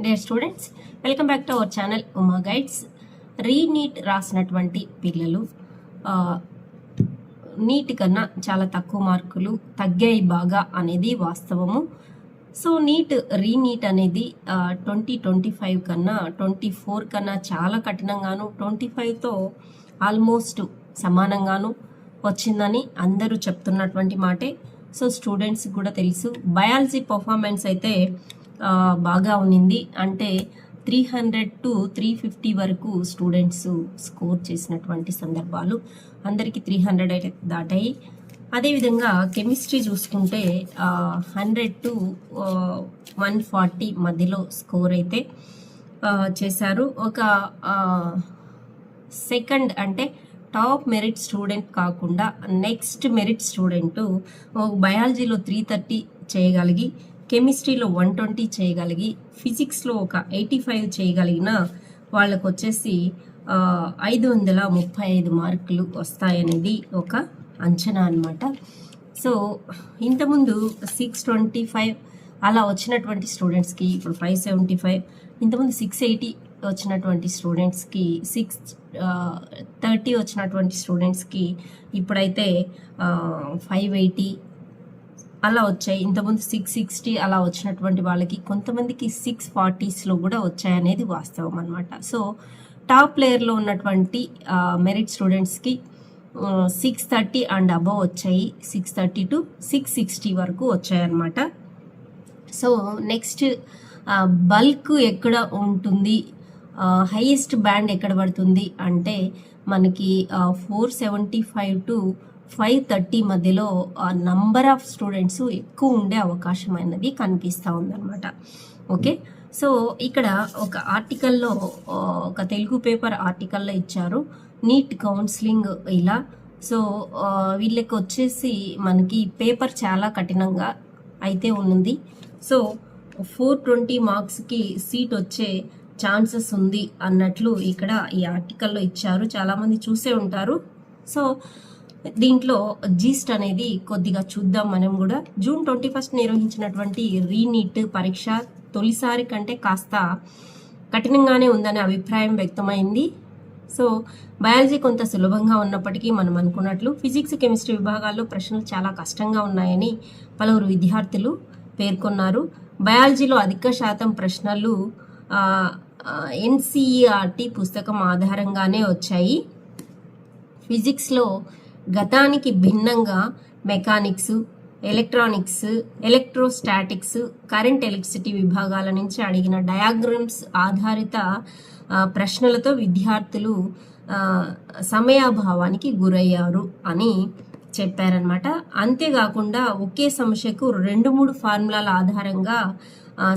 Dear students, welcome back to our channel Uma guides. Re-NEET రాసినటువంటి పిల్లలు neat కన్నా చాలా తక్కువ మార్కులు తగ్గాయి బాగా అనేది వాస్తవము. సో రీనీట్ అనేది 2025 కన్నా 24 కన్నా చాలా కఠినంగాను 25తో ఆల్మోస్ట్ సమానంగాను వచ్చిందని అందరూ చెప్తున్నటువంటి మాటే. సో స్టూడెంట్స్ కూడా తెలుసు. బయాలజీ పర్ఫార్మెన్స్ అయితే బాగా ఉన్నింది. అంటే 300 to 350 వరకు స్టూడెంట్స్ స్కోర్ చేసినటువంటి సందర్భాలు, అందరికీ 300 అయితే దాటాయి. అదేవిధంగా కెమిస్ట్రీ చూసుకుంటే 100 to 140 మధ్యలో స్కోర్ అయితే చేశారు. ఒక సెకండ్ అంటే టాప్ మెరిట్ స్టూడెంట్ కాకుండా నెక్స్ట్ మెరిట్ స్టూడెంట్ బయాలజీలో 330 చేయగలిగి, కెమిస్ట్రీలో 120 చేయగలిగి, ఫిజిక్స్లో ఒక 85 చేయగలిగిన వాళ్ళకు వచ్చేసి 535 మార్కులు వస్తాయనేది ఒక అంచనా అన్నమాట. సో ఇంతకుముందు 625 అలా వచ్చినటువంటి స్టూడెంట్స్కి ఇప్పుడు 575, ఇంతకుముందు 680 వచ్చినటువంటి స్టూడెంట్స్కి 630 వచ్చినటువంటి స్టూడెంట్స్కి ఇప్పుడైతే 580 అలా వచ్చాయి. ఇంతకుముందు 660 అలా వచ్చినటువంటి వాళ్ళకి కొంతమందికి 640స్లో కూడా వచ్చాయనేది వాస్తవం అనమాట. సో టాప్ లేయర్లో ఉన్నటువంటి మెరిట్ స్టూడెంట్స్కి 630 అండ్ అబవ్ వచ్చాయి, 630 to 660 వరకు వచ్చాయన్నమాట. సో నెక్స్ట్ బల్క్ ఎక్కడ ఉంటుంది, హైయెస్ట్ బ్యాండ్ ఎక్కడ పడుతుంది అంటే మనకి 475 to 530 మధ్యలో నంబర్ ఆఫ్ స్టూడెంట్స్ ఎక్కువ ఉండే అవకాశం అనేది కనిపిస్తూ ఉందన్నమాట. ఓకే, సో ఇక్కడ ఒక ఆర్టికల్లో, ఒక తెలుగు పేపర్ ఆర్టికల్లో ఇచ్చారు నీట్ కౌన్సిలింగ్ ఇలా. సో వీళ్ళకి వచ్చేసి మనకి పేపర్ చాలా కఠినంగా అయితే ఉంది. సో 420 మార్క్స్కి సీట్ వచ్చే ఛాన్సెస్ ఉంది అన్నట్లు ఇక్కడ ఈ ఆర్టికల్లో ఇచ్చారు. చాలామంది చూసే ఉంటారు. సో దీంట్లో జీస్ట్ అనేది కొద్దిగా చూద్దాం మనం కూడా. జూన్ 21 నిర్వహించినటువంటి రీనీట్ పరీక్ష తొలిసారి కంటే కాస్త కఠినంగానే ఉందనే అభిప్రాయం వ్యక్తమైంది. సో బయాలజీ కొంత సులభంగా ఉన్నప్పటికీ మనం అనుకున్నట్లు ఫిజిక్స్, కెమిస్ట్రీ విభాగాల్లో ప్రశ్నలు చాలా కష్టంగా ఉన్నాయని పలువురు విద్యార్థులు పేర్కొన్నారు. బయాలజీలో అధిక శాతం ప్రశ్నలు ఎన్సీఈఆర్టీ పుస్తకం ఆధారంగానే వచ్చాయి. ఫిజిక్స్లో గతానికి భిన్నంగా mechanics, electronics, electrostatics, current electricity విభాగాల నుంచి అడిగిన డయాగ్రామ్స్ ఆధారిత ప్రశ్నలతో విద్యార్థులు సమయాభావానికి గురయ్యారు అని చెప్పారనమాట. అంతేకాకుండా ఒకే సమస్యకు 2-3 ఫార్ములాల ఆధారంగా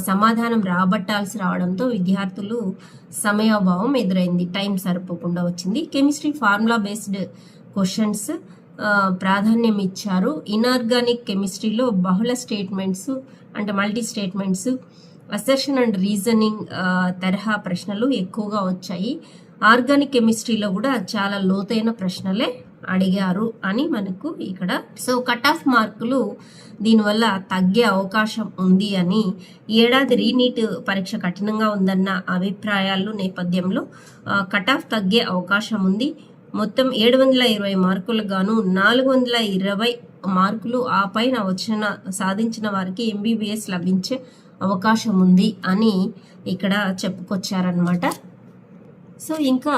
సమాధానం రాబట్టాల్సి రావడంతో విద్యార్థులు సమయాభావం ఎదురైంది, టైం సరిపోకుండా వచ్చింది. కెమిస్ట్రీ ఫార్ములా బేస్డ్ క్వశ్చన్స్ ప్రాధాన్యం ఇచ్చారు. ఇన్ఆర్గానిక్ కెమిస్ట్రీలో బహుళ స్టేట్మెంట్స్ అంటే multi statements, assertion and reasoning తరహా ప్రశ్నలు ఎక్కువగా వచ్చాయి. ఆర్గానిక్ కెమిస్ట్రీలో కూడా చాలా లోతైన ప్రశ్నలే అడిగారు అని మనకు ఇక్కడ. సో కట్ ఆఫ్ మార్కులు దీనివల్ల తగ్గే అవకాశం ఉంది అని, ఏడాది రీనీట్ పరీక్ష కఠినంగా ఉందన్న అభిప్రాయాలు నేపథ్యంలో కట్ ఆఫ్ తగ్గే అవకాశం ఉంది. మొత్తం 720 మార్కులకు గాను 420 మార్కులు ఆ పైన సాధించిన వారికి ఎంబీబీఎస్ లభించే అవకాశం ఉంది అని ఇక్కడ చెప్పుకొచ్చారనమాట. సో ఇంకా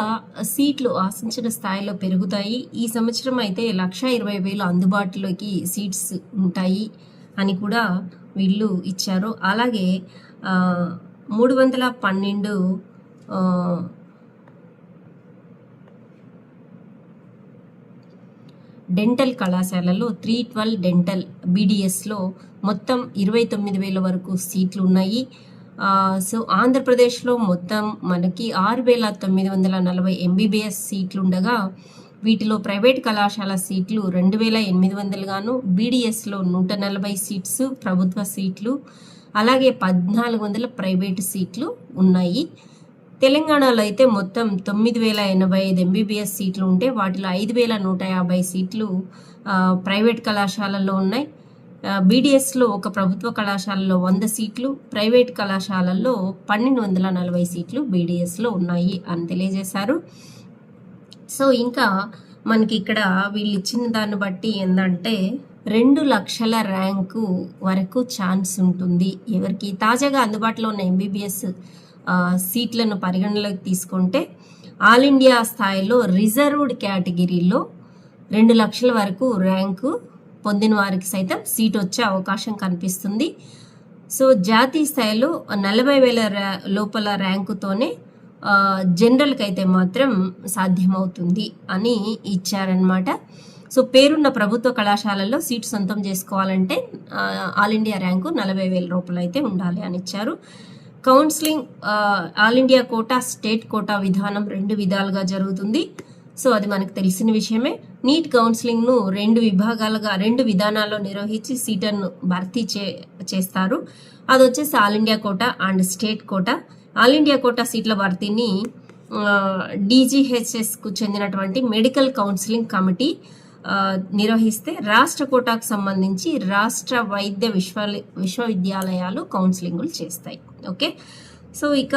సీట్లు ఆశించిన స్థాయిలో పెరుగుతాయి. ఈ సంవత్సరం అయితే 120,000 అందుబాటులోకి సీట్స్ ఉంటాయి అని కూడా వీళ్ళు ఇచ్చారు. అలాగే 312 డెంటల్ కళాశాలలో 312 డెంటల్ బీడీఎస్లో మొత్తం 29,000 వరకు సీట్లు ఉన్నాయి. సో ఆంధ్రప్రదేశ్లో మొత్తం మనకి 6,940 ఎంబీబీఎస్ సీట్లు ఉండగా వీటిలో ప్రైవేట్ కళాశాల సీట్లు 2,800 గాను, బీడీఎస్లో 140 సీట్స్ ప్రభుత్వ సీట్లు, అలాగే 1,400 ప్రైవేటు సీట్లు ఉన్నాయి. తెలంగాణలో అయితే మొత్తం 9,085 ఎంబీబీఎస్ సీట్లు ఉంటే వాటిలో 5,150 సీట్లు ప్రైవేట్ కళాశాలల్లో ఉన్నాయి. బీడీఎస్లో ఒక ప్రభుత్వ కళాశాలలో 100 సీట్లు, ప్రైవేట్ కళాశాలల్లో 1240 సీట్లు బీడీఎస్లో ఉన్నాయి అని తెలియజేశారు. సో ఇంకా మనకి ఇక్కడ వీళ్ళు ఇచ్చిన దాన్ని బట్టి ఏంటంటే 2 లక్షల ర్యాంకు వరకు ఛాన్స్ ఉంటుంది ఎవరికి. తాజాగా అందుబాటులో ఉన్న ఎంబీబీఎస్ సీట్లను పరిగణలోకి తీసుకుంటే ఆల్ ఇండియా స్థాయిలో రిజర్వ్డ్ కేటగిరీలో 2 లక్షల వరకు ర్యాంకు పొందిన వారికి సైతం సీట్ వచ్చే అవకాశం కనిపిస్తుంది. సో జాతీయ స్థాయిలో 40,000 లోపల ర్యాంకుతోనే జనరల్కి అయితే మాత్రం సాధ్యమవుతుంది అని ఇచ్చారనమాట. సో పేరున్న ప్రభుత్వ కళాశాలల్లో సీటు సొంతం చేసుకోవాలంటే ఆల్ ఇండియా ర్యాంకు 40,000 రూపాయలు అయితే ఉండాలి అని ఇచ్చారు. Counselling all India quota, state quota విధానం 2 విధాలుగా జరుగుతుంది. సో అది మనకు తెలిసిన విషయమే. నీట్ కౌన్సిలింగ్ను 2 విధానాల్లో నిర్వహించి సీట్లను భర్తీ చేస్తారు. అది వచ్చేసి all India quota and state quota. All India quota సీట్ల భర్తీని DGHSకు చెందినటువంటి మెడికల్ కౌన్సిలింగ్ కమిటీ నిర్వహిస్తే, రాష్ట్ర కోటాకు సంబంధించి రాష్ట్ర వైద్య విశ్వవిద్యాలయాలు కౌన్సిలింగ్లు చేస్తాయి. ఓకే, సో ఇక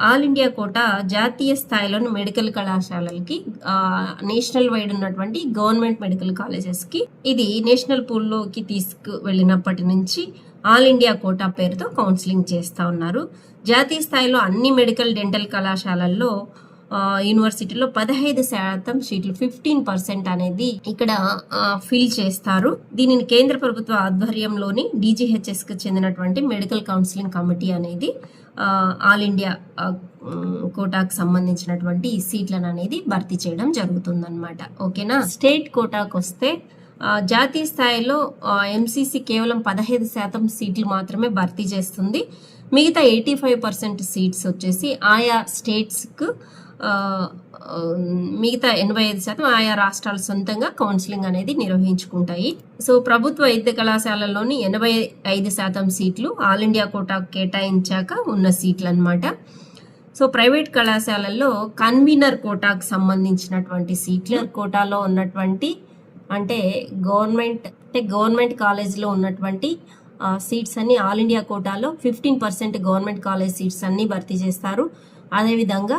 ఆల్ ఇండియా కోటా జాతీయ స్థాయిలోని మెడికల్ కళాశాలలకి, నేషనల్ వైడ్ ఉన్నటువంటి గవర్నమెంట్ మెడికల్ కాలేజెస్కి ఇది నేషనల్ పూల్లోకి తీసుకు వెళ్ళినప్పటి నుంచి ఆల్ ఇండియా కోటా పేరుతో కౌన్సిలింగ్ చేస్తూ ఉన్నారు. జాతీయ స్థాయిలో అన్ని మెడికల్ డెంటల్ కళాశాలల్లో యూనివర్సిటీలో 15% సీట్లు 15% అనేది ఇక్కడ ఫిల్ చేస్తారు. దీనిని కేంద్ర ప్రభుత్వ ఆధ్వర్యంలోని DGHSకు చెందినటువంటి మెడికల్ కౌన్సిలింగ్ కమిటీ అనేది ఆల్ ఇండియా కోటాకు సంబంధించినటువంటి సీట్లను అనేది భర్తీ చేయడం జరుగుతుందన్నమాట. ఓకేనా. స్టేట్ కోటాకు వస్తే జాతీయ స్థాయిలో MCC కేవలం 15% సీట్లు మాత్రమే భర్తీ చేస్తుంది. మిగతా 85% సీట్స్ వచ్చేసి ఆయా స్టేట్స్కు, మిగతా 85% ఆయా రాష్ట్రాలు సొంతంగా కౌన్సిలింగ్ అనేది నిర్వహించుకుంటాయి. సో ప్రభుత్వ వైద్య కళాశాలలోని 85% సీట్లు ఆల్ ఇండియా కోటాకు కేటాయించాక ఉన్న సీట్లు అన్నమాట. సో ప్రైవేట్ కళాశాలల్లో కన్వీనర్ కోటాకు సంబంధించినటువంటి సీట్లు, కోటాలో ఉన్నటువంటి అంటే గవర్నమెంట్ కాలేజీలో ఉన్నటువంటి సీట్స్ అన్ని ఆల్ ఇండియా కోటాలో 15% గవర్నమెంట్ కాలేజ్ సీట్స్ అన్ని భర్తీ చేస్తారు. అదేవిధంగా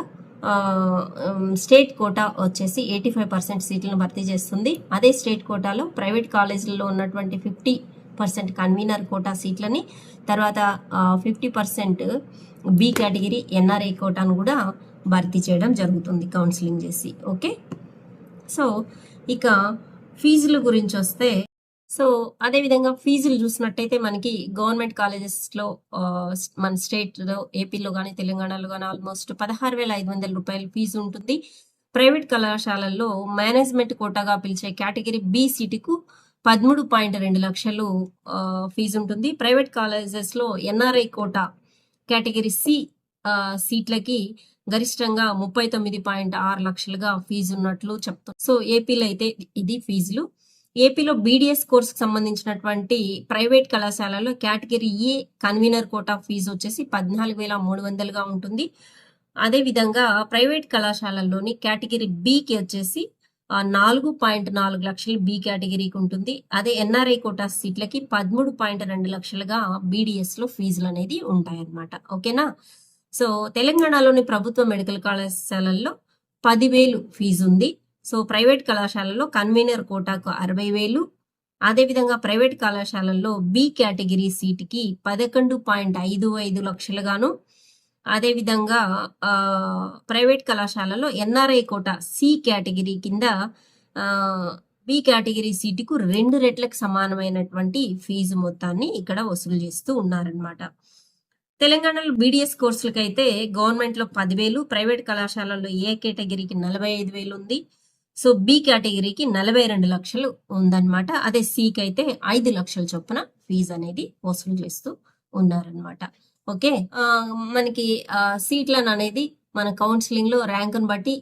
స్టేట్ కోటా వచ్చేసి 85% సీట్లను భర్తీ చేస్తుంది. అదే స్టేట్ కోటాలో ప్రైవేట్ కాలేజీల్లో ఉన్నటువంటి 50% కన్వీనర్ కోటా సీట్లని, తర్వాత 50% బి కేటగిరీ NRI కోటాను కూడా భర్తీ చేయడం జరుగుతుంది కౌన్సిలింగ్ చేసి. ఓకే, సో ఇక ఫీజుల గురించి వస్తే, సో అదేవిధంగా ఫీజులు చూసినట్టయితే మనకి గవర్నమెంట్ కాలేజెస్లో మన స్టేట్లో ఏపీలో కానీ తెలంగాణలో కానీ ఆల్మోస్ట్ 16,500 రూపాయలు ఫీజు ఉంటుంది. ప్రైవేట్ కళాశాలల్లో మేనేజ్మెంట్ కోటాగా పిలిచే కేటగిరీ బి సీటుకు 13.2 లక్షలు ఫీజు ఉంటుంది. ప్రైవేట్ కాలేజెస్లో NRI కోటా కేటగిరీ సి సీట్లకి గరిష్టంగా 39.6 లక్షలుగా ఫీజు ఉన్నట్లు చెప్తాం. సో ఏపీలో అయితే ఇది ఫీజులు. ఏపీలో BDS కోర్సుకు సంబంధించినటువంటి ప్రైవేట్ కళాశాలలో category A convener quota fees వచ్చేసి 14,300గా ఉంటుంది. అదేవిధంగా ప్రైవేట్ కళాశాలల్లోని కేటగిరీ బికి వచ్చేసి 4.4 లక్షలు బి కేటగిరీకి ఉంటుంది. అదే NRI కోటా సీట్లకి 13.2 లక్షలుగా BDSలో ఫీజులు అనేది ఉంటాయన్నమాట. ఓకేనా. సో తెలంగాణలోని ప్రభుత్వ మెడికల్ కళాశాలల్లో 10,000 ఫీజు ఉంది. సో ప్రైవేట్ కళాశాలలో కన్వీనర్ కోటాకు 60,000, అదేవిధంగా ప్రైవేట్ కళాశాలల్లో బి కేటగిరీ సీటుకి 11.55 లక్షలుగాను, అదేవిధంగా ప్రైవేట్ కళాశాలలో NRI కోటా సి కేటగిరీ కింద బి కేటగిరీ సీటుకు 2 రెట్లకు సమానమైనటువంటి ఫీజు మొత్తాన్ని ఇక్కడ వసూలు చేస్తూ ఉన్నారనమాట. తెలంగాణలో BDS కోర్సులకైతే గవర్నమెంట్లో 10,000, ప్రైవేట్ కళాశాలల్లో ఏ కేటగిరీకి 45,000 ఉంది. సో బి కేటగిరీకి 42 లక్షలు ఉందన్నమాట. అదే సికి అయితే 5 లక్షల చొప్పున ఫీజు అనేది వసూలు చేస్తూ ఉన్నారనమాట. ఓకే, మనకి సీట్లను అనేది మన కౌన్సిలింగ్ లో ర్యాంకును బట్టి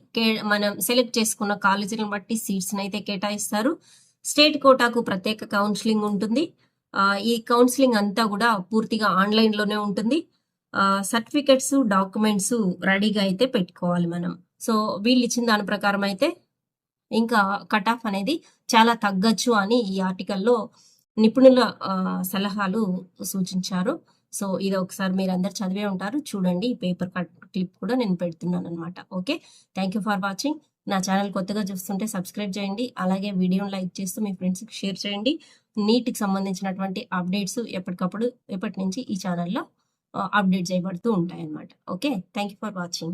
మనం సెలెక్ట్ చేసుకున్న కాలేజీలను బట్టి సీట్స్ అయితే కేటాయిస్తారు. స్టేట్ కోటాకు ప్రత్యేక కౌన్సిలింగ్ ఉంటుంది. ఈ కౌన్సిలింగ్ అంతా కూడా పూర్తిగా ఆన్లైన్ లోనే ఉంటుంది. సర్టిఫికెట్స్, డాక్యుమెంట్స్ రెడీగా అయితే పెట్టుకోవాలి మనం. సో వీళ్ళు ఇచ్చిన దాని ప్రకారం అయితే ఇంకా కట్ ఆఫ్ అనేది చాలా తగ్గచ్చు అని ఈ ఆర్టికల్లో నిపుణుల సలహాలు సూచించారు. సో ఇది ఒకసారి మీరందరూ చదివే ఉంటారు. చూడండి, ఈ పేపర్ కట్ క్లిప్ కూడా నేను పెడుతున్నాననమాట. Okay, thank you for watching. నా ఛానల్ కొత్తగా చూస్తుంటే సబ్స్క్రైబ్ చేయండి. అలాగే వీడియోని లైక్ చేస్తూ మీ ఫ్రెండ్స్కి షేర్ చేయండి. నీట్కి సంబంధించినటువంటి అప్డేట్స్ ఎప్పటి నుంచి ఈ ఛానల్లో అప్డేట్ చేయబడుతూ ఉంటాయన్నమాట. Okay, thank you for watching.